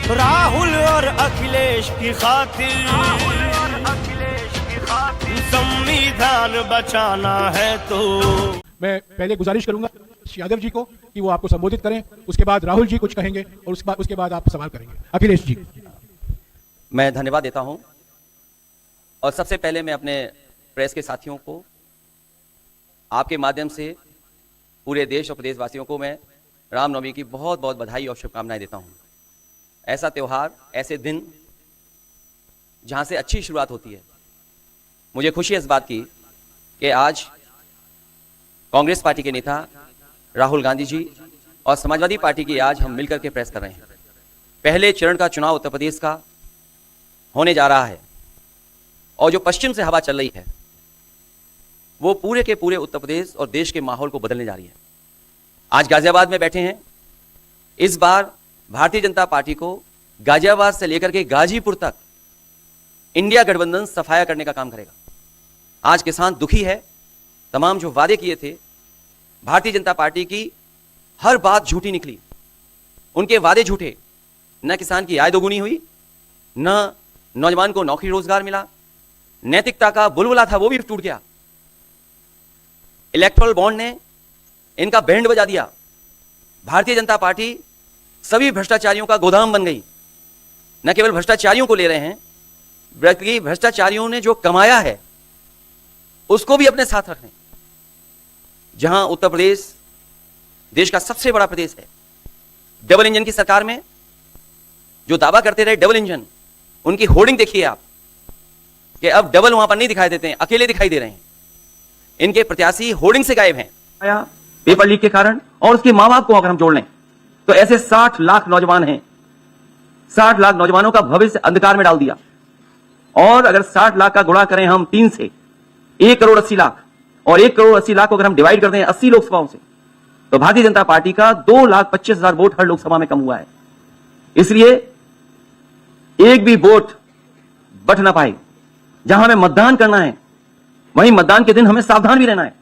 राहुल और अखिलेश की खातिर संविधान बचाना है तो। मैं पहले गुजारिश करूंगा यादव जी को कि वो आपको संबोधित करें, उसके बाद राहुल जी कुछ कहेंगे और उसके बाद आप सवाल करेंगे। अखिलेश जी। मैं धन्यवाद देता हूं और सबसे पहले मैं अपने प्रेस के साथियों को आपके माध्यम से पूरे देश और प्रदेशवासियों को मैं रामनवमी की बहुत बहुत बधाई और शुभकामनाएं देता हूं। ऐसा त्यौहार, ऐसे दिन जहां से अच्छी शुरुआत होती है। मुझे खुशी है इस बात की कि आज कांग्रेस पार्टी के नेता राहुल गांधी जी और समाजवादी पार्टी की आज हम मिलकर के प्रेस कर रहे हैं। पहले चरण का चुनाव उत्तर प्रदेश का होने जा रहा है और जो पश्चिम से हवा चल रही है वो पूरे के पूरे उत्तर प्रदेश और देश के माहौल को बदलने जा रही है। आज गाजियाबाद में बैठे हैं। इस बार भारतीय जनता पार्टी को गाजियाबाद से लेकर के गाजीपुर तक इंडिया गठबंधन सफाया करने का काम करेगा। आज किसान दुखी है। तमाम जो वादे किए थे, भारतीय जनता पार्टी की हर बात झूठी निकली। उनके वादे झूठे। न किसान की आय दोगुनी हुई, न नौजवान को नौकरी रोजगार मिला, नैतिकता का बुलबुला था वो भी टूट गया। इलेक्टोरल बॉन्ड ने इनका बैंड बजा दिया। भारतीय जनता पार्टी सभी भ्रष्टाचारियों का गोदाम बन गई। न केवल भ्रष्टाचारियों को ले रहे हैं, बल्कि भ्रष्टाचारियों ने जो कमाया है उसको भी अपने साथ रख रहे हैं। जहां उत्तर प्रदेश देश का सबसे बड़ा प्रदेश है, डबल इंजन की सरकार में जो दावा करते रहे डबल इंजन, उनकी होर्डिंग देखिए आप कि अब डबल वहां पर नहीं दिखाई देते हैं, अकेले दिखाई दे रहे हैं। इनके प्रत्याशी होर्डिंग से गायब हैं पेपर लीक के कारण। और उसके मां बाप को अगर हम जोड़ लें तो ऐसे 60 लाख नौजवान हैं। 60 लाख नौजवानों का भविष्य अंधकार में डाल दिया। और अगर 60 लाख का गुणा करें हम 3 से, 1 करोड़ 80 लाख, और 1 करोड़ 80 लाख को अगर हम डिवाइड करते हैं 80 लोकसभाओं से, तो भारतीय जनता पार्टी का 2,25,000 वोट हर लोकसभा में कम हुआ है। इसलिए एक भी वोट बच ना पाए। जहां हमें मतदान करना है वहीं मतदान के दिन हमें सावधान भी रहना है।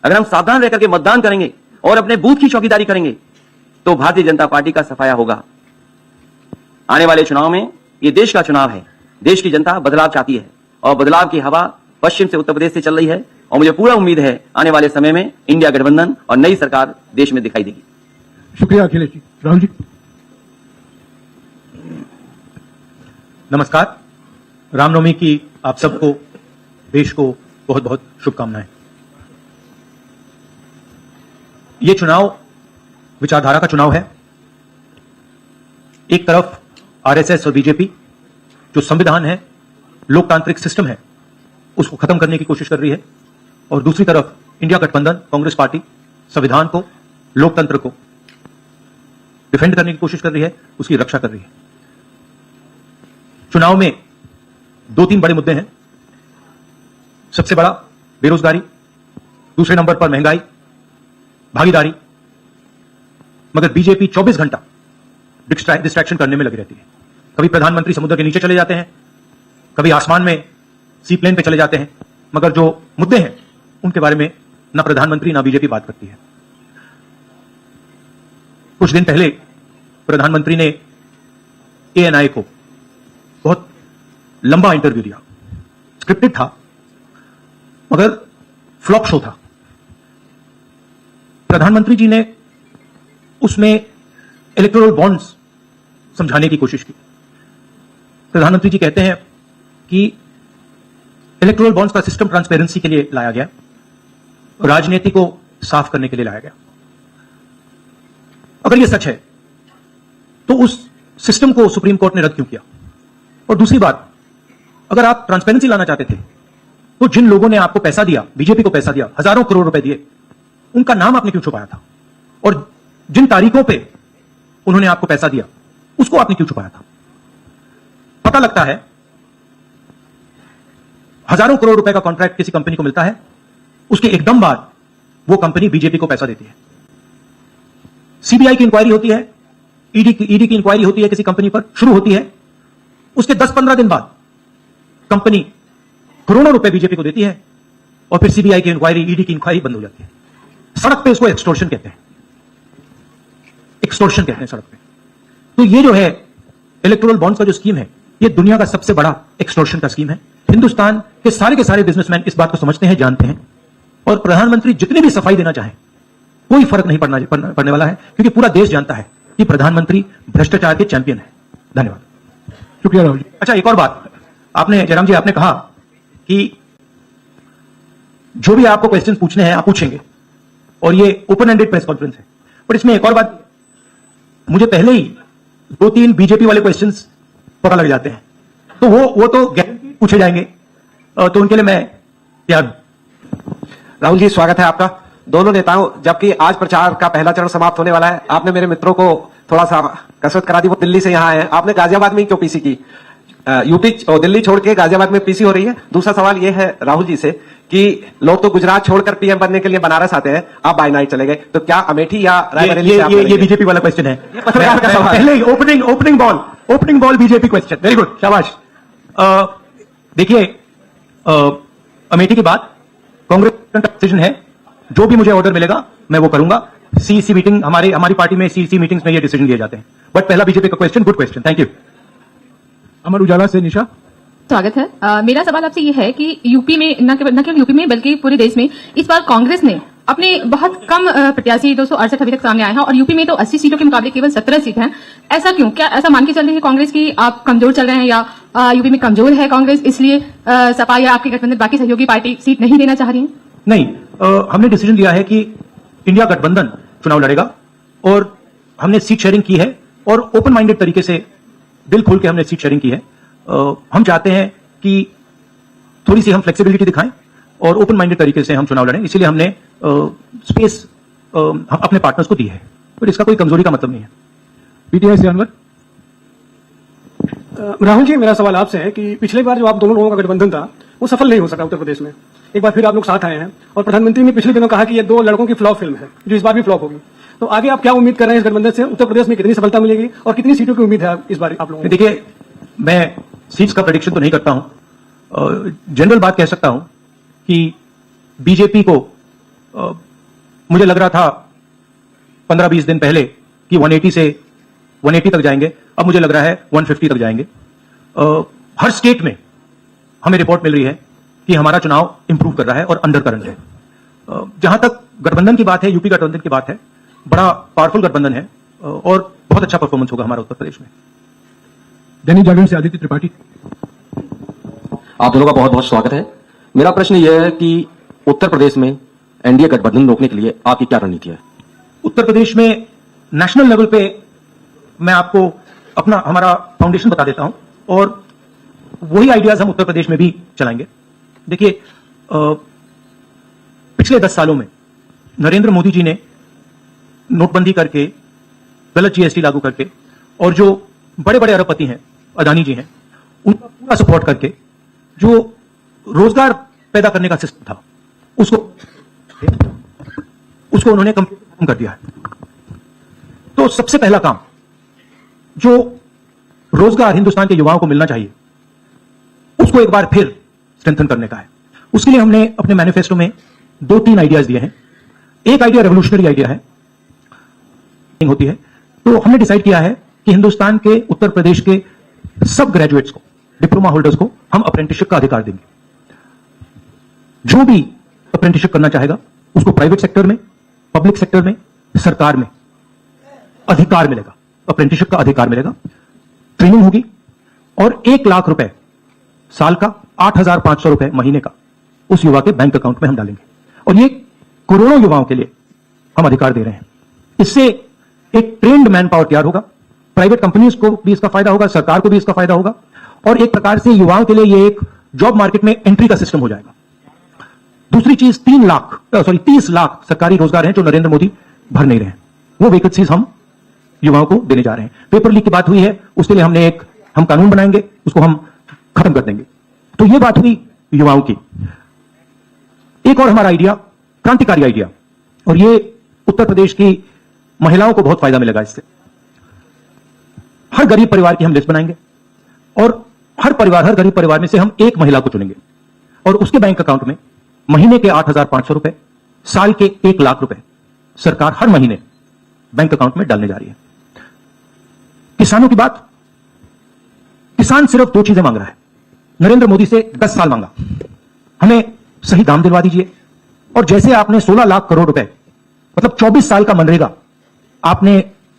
अगर हम सावधान रह करके मतदान करेंगे और अपने बूथ की चौकीदारी करेंगे तो भारतीय जनता पार्टी का सफाया होगा। आने वाले चुनाव में, ये देश का चुनाव है, देश की जनता बदलाव चाहती है और बदलाव की हवा पश्चिम से उत्तर प्रदेश से चल रही है। और मुझे पूरा उम्मीद है आने वाले समय में इंडिया गठबंधन और नई सरकार देश में दिखाई देगी। शुक्रिया अखिलेश जी। राहुल जी। नमस्कार। रामनवमी की आप सबको, देश को बहुत बहुत शुभकामनाएं। ये चुनाव विचारधारा का चुनाव है। एक तरफ आरएसएस और बीजेपी जो संविधान है, लोकतांत्रिक सिस्टम है, उसको खत्म करने की कोशिश कर रही है, और दूसरी तरफ इंडिया गठबंधन कांग्रेस पार्टी संविधान को, लोकतंत्र को डिफेंड करने की कोशिश कर रही है, उसकी रक्षा कर रही है। चुनाव में 2-3 बड़े मुद्दे हैं। सबसे बड़ा बेरोजगारी, दूसरे नंबर पर महंगाई, भागीदारी। मगर बीजेपी 24 घंटा डिस्ट्रैक्शन करने में लगी रहती है। कभी प्रधानमंत्री समुद्र के नीचे चले जाते हैं, कभी आसमान में सी प्लेन पे चले जाते हैं, मगर जो मुद्दे हैं उनके बारे में ना प्रधानमंत्री ना बीजेपी बात करती है। कुछ दिन पहले प्रधानमंत्री ने एएनआई को बहुत लंबा इंटरव्यू दिया। स्क्रिप्टेड था मगर फ्लॉप शो था। प्रधानमंत्री जी ने उसमें इलेक्टोरल बॉन्ड्स समझाने की कोशिश की। प्रधानमंत्री जी कहते हैं कि इलेक्टोरल बॉन्ड्स का सिस्टम ट्रांसपेरेंसी के लिए लाया गया, राजनीति को साफ करने के लिए लाया गया। अगर यह सच है तो उस सिस्टम को सुप्रीम कोर्ट ने रद्द क्यों किया? और दूसरी बात, अगर आप ट्रांसपेरेंसी लाना चाहते थे तो जिन लोगों ने आपको पैसा दिया, बीजेपी को पैसा दिया, हजारों करोड़ रुपए दिए, उनका नाम आपने क्यों छुपाया था? और जिन तारीखों पे उन्होंने आपको पैसा दिया उसको आपने क्यों छुपाया था? पता लगता है हजारों करोड़ रुपए का कॉन्ट्रैक्ट किसी कंपनी को मिलता है, उसके एकदम बाद वो कंपनी बीजेपी को पैसा देती है। सीबीआई की इंक्वायरी होती है, ईडी की इंक्वायरी होती है, किसी कंपनी पर शुरू होती है, उसके 10-15 दिन बाद कंपनी करोड़ों रुपए बीजेपी को देती है और फिर सीबीआई की इंक्वायरी, ईडी की इंक्वायरी बंद हो जाती है। सड़क पे इसको एक्सटॉर्शन कहते हैं, एक्सटॉर्शन कहते हैं सड़क पे। तो ये जो है इलेक्टोरल बॉन्ड्स का जो स्कीम है, ये दुनिया का सबसे बड़ा एक्सटॉर्शन का स्कीम है। हिंदुस्तान के सारे बिजनेसमैन इस बात को समझते हैं, जानते हैं, और प्रधानमंत्री जितनी भी सफाई देना चाहें कोई फर्क नहीं पड़ने वाला है, क्योंकि पूरा देश जानता है कि प्रधानमंत्री भ्रष्टाचार के चैंपियन है। धन्यवाद। शुक्रिया राहुल जी। अच्छा, एक और बात, आपने जयराम जी आपने कहा कि जो भी आपको क्वेश्चन पूछने हैं आप पूछेंगे, और ये ओपन एंडेड प्रेस कॉन्फ्रेंस है। पर इसमें एक और बात, मुझे पहले ही 2-3 बीजेपी वाले क्वेश्चंस पता लग जाते हैं, तो वो तो गारंटी पूछे जाएंगे, तो उनके लिए मैं तैयार। राहुल जी, स्वागत है आपका। दोनों नेताओं, जबकि आज प्रचार का पहला चरण समाप्त होने वाला है, आपने मेरे मित्रों को थोड़ा सा कसरत करा दी, वो दिल्ली से यहाँ आए हैं। आपने गाजियाबाद में ही क्यों पीसी की? यूपी और दिल्ली छोड़ के गाजियाबाद में पीसी हो रही है। दूसरा सवाल ये है राहुल जी से कि लोग तो गुजरात छोड़कर पीएम बनने के लिए बनारस आते हैं, आप बाय नाइट चले गए, तो क्या अमेठी या रायबरेली से आप ये बीजेपी वाला क्वेश्चन है। पत्रकार का सवाल है। पहले opening ball BJP question. Very good, शाबाश। देखिए, अमेठी की बात कांग्रेस का डिसीजन है, जो भी मुझे ऑर्डर मिलेगा मैं वो करूंगा। सीईसी मीटिंग, हमारी पार्टी में सीईसी मीटिंग्स में ये डिसीजन लिए जाते हैं। बट पहला बीजेपी का question, good question, thank you. Amar Ujala से निशा। स्वागत है। मेरा सवाल आपसे ये है कि यूपी में न केवल यूपी में बल्कि पूरे देश में इस बार कांग्रेस ने अपने बहुत कम प्रत्याशी 268 अभी तक सामने आए हैं, और यूपी में तो 80 सीटों के मुकाबले केवल 17 सीट हैं। ऐसा क्यों? क्या ऐसा मान के चल रही है कांग्रेस की आप कमजोर चल रहे हैं, या यूपी में कमजोर है कांग्रेस इसलिए सपा या आपके गठबंधन बाकी सहयोगी पार्टी सीट नहीं देना चाह रही है? नहीं, हमने डिसीजन लिया है कि इंडिया गठबंधन चुनाव लड़ेगा, और हमने सीट शेयरिंग की है, और ओपन माइंडेड तरीके से दिल खोल के हमने सीट शेयरिंग की है। हम चाहते हैं कि थोड़ी सी हम फ्लेक्सिबिलिटी दिखाएं और ओपन माइंडेड तरीके से हम चुनाव लड़ें, इसीलिए हमने स्पेस हम अपने पार्टनर्स को दी है, पर इसका कोई कमजोरी का मतलब नहीं है। पीटीआई से अनवर। राहुल जी, मेरा सवाल आपसे है कि पिछली बार जो आप दोनों लोगों का गठबंधन था वो सफल नहीं हो सका उत्तर प्रदेश में। एक बार फिर आप लोग साथ आए हैं, और प्रधानमंत्री ने पिछले दिनों कहा कि ये 2 लड़कों की फ्लॉप फिल्म है, जो इस बार भी फ्लॉप होगी। तो आगे आप क्या उम्मीद कर रहे हैं इस गठबंधन से? उत्तर प्रदेश में कितनी सफलता मिलेगी और कितनी सीटों की उम्मीद है इस बार आप लोगों को? देखिए, मैं सीट्स का प्रेडिक्शन तो नहीं करता हूं, जनरल बात कह सकता हूं कि बीजेपी को मुझे लग रहा था 15-20 दिन पहले कि 180 तक जाएंगे, अब मुझे लग रहा है 150 तक जाएंगे। हर स्टेट में हमें रिपोर्ट मिल रही है कि हमारा चुनाव इंप्रूव कर रहा है और अंडर करंट है। जहां तक गठबंधन की बात है, यूपी गठबंधन की बात है, बड़ा पावरफुल गठबंधन है, और बहुत अच्छा परफॉर्मेंस होगा हमारा उत्तर प्रदेश में। दैनिक जागरण से आदित्य त्रिपाठी। आप दोनों का बहुत बहुत स्वागत है। मेरा प्रश्न यह है कि उत्तर प्रदेश में एनडीए गठबंधन रोकने के लिए आपकी क्या रणनीति है? उत्तर प्रदेश में नेशनल लेवल पे मैं आपको हमारा फाउंडेशन बता देता हूं, और वही आइडियाज हम उत्तर प्रदेश में भी चलाएंगे। देखिए, पिछले 10 सालों में नरेंद्र मोदी जी ने नोटबंदी करके, गलत जीएसटी लागू करके, और जो बड़े बड़े अरबपति हैं, अदानी जी हैं, उनका पूरा सपोर्ट करके जो रोजगार पैदा करने का सिस्टम था उसको उन्होंने कम कर दिया है। तो सबसे पहला काम जो रोजगार हिंदुस्तान के युवाओं को मिलना चाहिए, उसको एक बार फिर स्ट्रेंथन करने का है। उसके लिए हमने अपने मैनिफेस्टो में 2-3 आइडियाज दिए हैं। एक आइडिया रेवोल्यूशनरी आइडिया है, होती है, तो हमने डिसाइड किया है कि हिंदुस्तान के उत्तर प्रदेश के सब ग्रेजुएट्स को, डिप्लोमा होल्डर्स को हम अप्रेंटिसशिप का अधिकार देंगे। जो भी अप्रेंटिसशिप करना चाहेगा उसको प्राइवेट सेक्टर में, पब्लिक सेक्टर में, सरकार में अधिकार मिलेगा, अप्रेंटिसशिप का अधिकार मिलेगा। ट्रेनिंग होगी, और 1 लाख रुपए साल का, 8,500 रुपए महीने का उस युवा के बैंक अकाउंट में हम डालेंगे, और ये करोड़ों युवाओं के लिए हम अधिकार दे रहे हैं। इससे एक ट्रेन्ड मैन पावर तैयार होगा, प्राइवेट कंपनीज को भी इसका फायदा होगा, सरकार को भी इसका फायदा होगा, और एक प्रकार से युवाओं के लिए ये एक जॉब मार्केट में एंट्री का सिस्टम हो जाएगा। दूसरी चीज, 30 लाख सरकारी रोजगार हैं जो नरेंद्र मोदी भर नहीं रहे हैं, वो वैकेंसीज हम युवाओं को देने जा रहे हैं। पेपर लीक की बात हुई है, उसके लिए हम कानून बनाएंगे, उसको हम खत्म कर देंगे। तो ये बात हुई युवाओं की। एक और हमारा आइडिया, क्रांतिकारी आइडिया, और ये उत्तर प्रदेश की महिलाओं को बहुत फायदा मिलेगा इससे। हर गरीब परिवार की हम लिस्ट बनाएंगे, और हर गरीब परिवार में से हम एक महिला को चुनेंगे, और उसके बैंक अकाउंट में महीने के 8,500 रुपए, साल के 1 लाख रुपए सरकार हर महीने बैंक अकाउंट में डालने जा रही है। किसानों की बात, किसान सिर्फ 2 चीजें मांग रहा है। नरेंद्र मोदी से 10 साल मांगा, हमें सही दाम दिलवा दीजिए, और जैसे आपने 16 लाख करोड़ रुपए मतलब 24 साल का मनरेगा आपने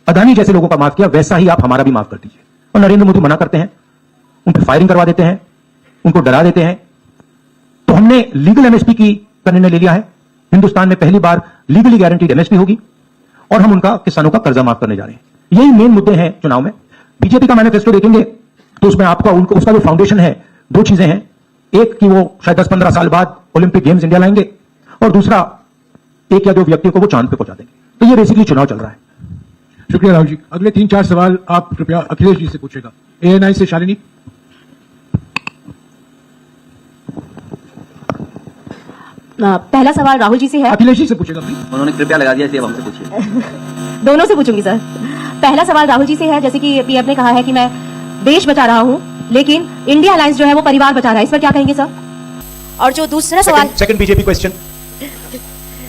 अदानी जैसे लोगों का माफ किया, वैसा ही आप हमारा भी माफ कर दीजिए। और नरेंद्र मोदी मना करते हैं, उन पर फायरिंग करवा देते हैं, उनको डरा देते हैं। तो हमने लीगल एमएसपी की का निर्णय ले लिया है। हिंदुस्तान में पहली बार लीगली गारंटीड एमएसपी होगी, और हम उनका किसानों का कर्जा माफ करने जा रहे हैं। यही मेन मुद्दे हैं चुनाव में। बीजेपी का मैनिफेस्टो देखेंगे तो उसमें आपका उसका जो फाउंडेशन है, 2 चीजें हैं। एक कि वो शायद 10-15 साल बाद ओलंपिक गेम्स इंडिया लाएंगे, और दूसरा एक या 2 व्यक्तियों को वो चांद पे पहुंचा देंगे। तो ये बेसिकली चुनाव चल रहा है। शुक्रिया राहुल जी। अगले 3-4 सवाल आप कृपया अखिलेश जी से पूछेगा। ANI से शालिनी। पहला सवाल राहुल जी से है। अखिलेश जी से पूछेगा प्लीज। उन्होंने कृपया लगा दिया, इसलिए अब हमसे पूछिए। दोनों से पूछूंगी सर। पहला सवाल राहुल जी से है, जैसे कि पीएम ने कहा है कि मैं देश बचा रहा हूं, लेकिन इंडिया अलायंस जो है वो परिवार बचा रहा है, इस पर क्या कहेंगे सर? और जो दूसरा सवाल, सेकंड बीजेपी क्वेश्चन।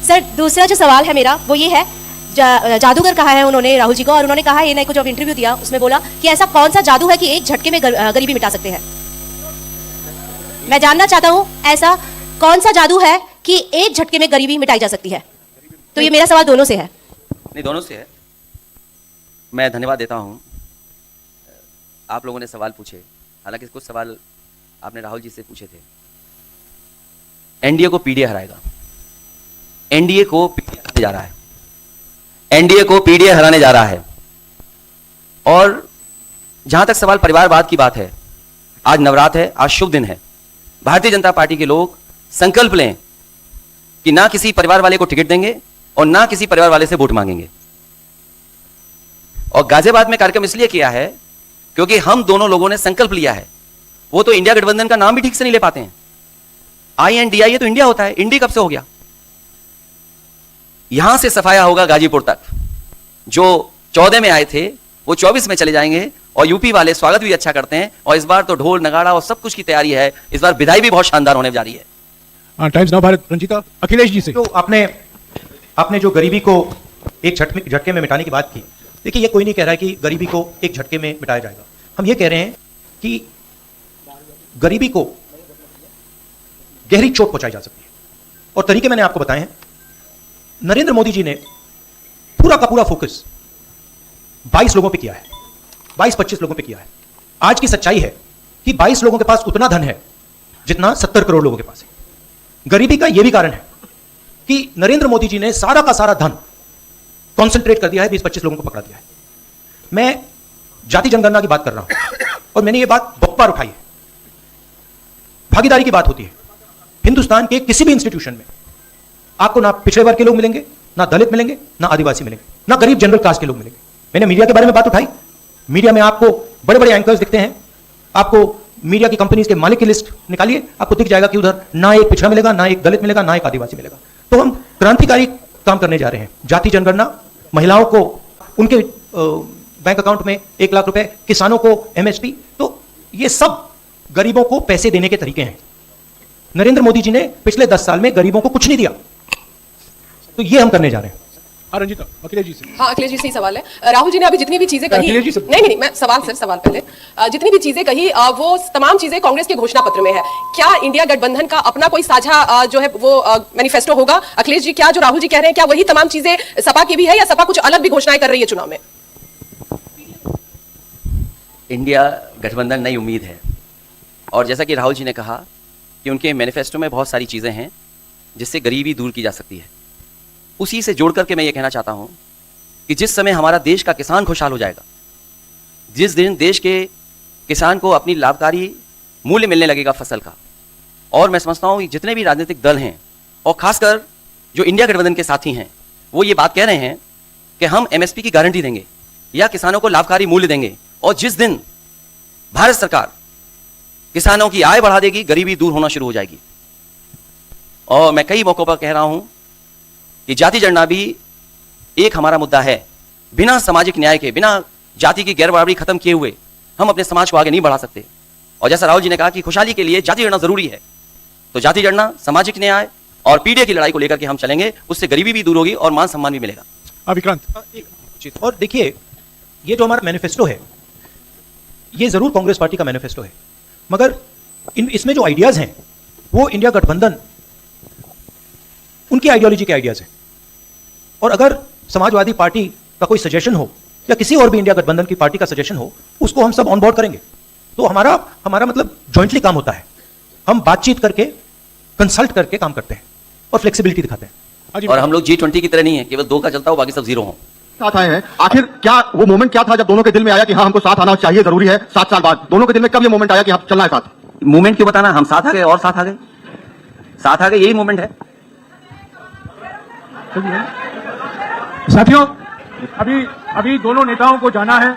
सर दूसरा जो सवाल है मेरा वो ये है, जादूगर कहा है उन्होंने राहुल जी को, और उन्होंने कहा है ये को जब इंटरव्यू दिया उसमें बोला कि ऐसा कौन सा जादू है कि एक झटके में गरीबी मिटा सकते हैं। मैं जानना चाहता हूं ऐसा कौन सा जादू है कि एक झटके में गरीबी मिटाई जा सकती है। तो ये मेरा सवाल दोनों से है। नहीं, दोनों से है। मैं धन्यवाद देता हूं, आप लोगों ने सवाल पूछे। हालांकि कुछ सवाल आपने राहुल जी से पूछे थे। एनडीए को पीडीए हराएगा, एनडीए को पीडीए हराने जा रहा है, एनडीए को पीडीए हराने जा रहा है। और जहां तक सवाल परिवारवाद की बात है, आज नवरात्र है, आज शुभ दिन है। भारतीय जनता पार्टी के लोग संकल्प लें कि ना किसी परिवार वाले को टिकट देंगे और ना किसी परिवार वाले से वोट मांगेंगे। और गाजियाबाद में कार्यक्रम इसलिए किया है क्योंकि हम दोनों लोगों ने संकल्प लिया है। वो तो इंडिया गठबंधन का नाम भी ठीक से नहीं ले पाते हैं। INDIA तो इंडिया होता है, इंडी कब से हो गया? यहां से सफाया होगा गाजीपुर तक। जो 14 में आए थे वो 24 में चले जाएंगे, और यूपी वाले स्वागत भी अच्छा करते हैं। और इस बार तो ढोल नगाड़ा और सब कुछ की तैयारी है। इस बार विदाई भी बहुत शानदार होने जा रही है। Times Now Bharat, Ranjeeta. अखिलेश जी से। तो आपने जो गरीबी को एक झटके में मिटाने की बात की, देखिए ये कोई नहीं कह रहा है कि गरीबी को एक झटके में मिटाया जाएगा। हम ये कह रहे हैं कि गरीबी को गहरी चोट पहुंचाई जा सकती है, और तरीके मैंने आपको बताए हैं। नरेंद्र मोदी जी ने पूरा का पूरा फोकस 22 लोगों पे किया है, 22-25 लोगों पे किया है। आज की सच्चाई है कि 22 लोगों के पास उतना धन है जितना 70 करोड़ लोगों के पास है। गरीबी का यह भी कारण है कि नरेंद्र मोदी जी ने सारा का सारा धन कॉन्सेंट्रेट कर दिया है, 20-25 लोगों को पकड़ा दिया है। मैं जाति जनगणना की बात कर रहा हूं, और मैंने ये बात बहुत बार उठाई है। भागीदारी की बात होती है हिंदुस्तान के किसी भी इंस्टीट्यूशन में, आपको ना पिछड़े वर्ग के लोग मिलेंगे, ना दलित मिलेंगे, ना आदिवासी मिलेंगे, ना गरीब जनरल कास्ट के लोग मिलेंगे। मैंने मीडिया के बारे में बात उठाई, मीडिया में आपको बड़े बड़े एंकर्स दिखते हैं। आपको मीडिया की कंपनीज के मालिक की लिस्ट निकालिए, आपको दिख जाएगा कि उधर ना एक पिछड़ा मिलेगा, ना एक दलित मिलेगा, ना एक आदिवासी मिलेगा। तो हम क्रांतिकारी काम करने जा रहे हैं। जाति जनगणना, महिलाओं को उनके बैंक अकाउंट में 1 लाख रुपए, किसानों को MSP, तो ये सब गरीबों को पैसे देने के तरीके हैं। नरेंद्र मोदी जी ने पिछले 10 साल में गरीबों को कुछ नहीं दिया, तो ये हम करने जा रहे हैं। रंजीता, अखिलेश जी से। हाँ, अखिलेश जी से ही सवाल है। राहुल जी ने अभी जितनी भी चीजें कही, नहीं, मैं सवाल पहले, जितनी भी चीजें कही वो तमाम चीजें कांग्रेस के घोषणा पत्र में है। क्या इंडिया गठबंधन का अपना कोई साझा जो है वो मैनिफेस्टो होगा? अखिलेश जी, क्या जो राहुल जी कह रहे हैं क्या वही तमाम चीजें सपा की भी है, या सपा कुछ अलग भी घोषणाएं कर रही है चुनाव में? इंडिया गठबंधन नई उम्मीद है, और जैसा कि राहुल जी ने कहा कि उनके मैनिफेस्टो में बहुत सारी चीजें हैं जिससे गरीबी दूर की जा सकती है। उसी से जोड़ करके मैं ये कहना चाहता हूं कि जिस समय हमारा देश का किसान खुशहाल हो जाएगा, जिस दिन देश के किसान को अपनी लाभकारी मूल्य मिलने लगेगा फसल का, और मैं समझता हूं कि जितने भी राजनीतिक दल हैं और खासकर जो इंडिया गठबंधन के साथी हैं, वो ये बात कह रहे हैं कि हम MSP की गारंटी देंगे या किसानों को लाभकारी मूल्य देंगे, और जिस दिन भारत सरकार किसानों की आय बढ़ा देगी, गरीबी दूर होना शुरू हो जाएगी। और मैं कई मौकों पर कह रहा हूं कि जाति जनगणना भी एक हमारा मुद्दा है। बिना सामाजिक न्याय के, बिना जाति की गैर बराबरी खत्म किए हुए हम अपने समाज को आगे नहीं बढ़ा सकते। और जैसा राहुल जी ने कहा कि खुशहाली के लिए जाति जनगणना जरूरी है, तो जाति जनगणना, सामाजिक न्याय और पीडीए की लड़ाई को लेकर के हम चलेंगे। उससे गरीबी भी दूर होगी और मान सम्मान भी मिलेगा। विक्रांत। और देखिए, ये जो हमारा मैनिफेस्टो है, ये जरूर कांग्रेस पार्टी का मैनिफेस्टो है, मगर इसमें जो आइडियाज हैं वो इंडिया गठबंधन उनकी आइडियोलॉजी के आइडियाज हैं। और अगर समाजवादी पार्टी का कोई सजेशन हो या किसी और भी इंडिया गठबंधन की पार्टी का सजेशन हो, उसको हम सब ऑन बोर्ड करेंगे। तो हमारा मतलब जॉइंटली काम होता है, हम बातचीत करके कंसल्ट करके काम करते हैं और फ्लेक्सिबिलिटी दिखाते हैं। और हम लोग G20 की तरह नहीं है, केवल 2 का चलता हो, बाकी सब 0 हो। साथ आए हैं, आखिर क्या वो मोमेंट क्या था जब दोनों के दिल में आया कि हाँ हमको साथ आना चाहिए, जरूरी है 7 साल बाद? दोनों के दिल में कब ये मोमेंट आया कि हाँ चलना है साथ? मूवमेंट क्यों बताना, हम साथ आ गए और साथ आ गए, साथ आ गए, यही मूवमेंट है। साथियों, अभी दोनों नेताओं को जाना है।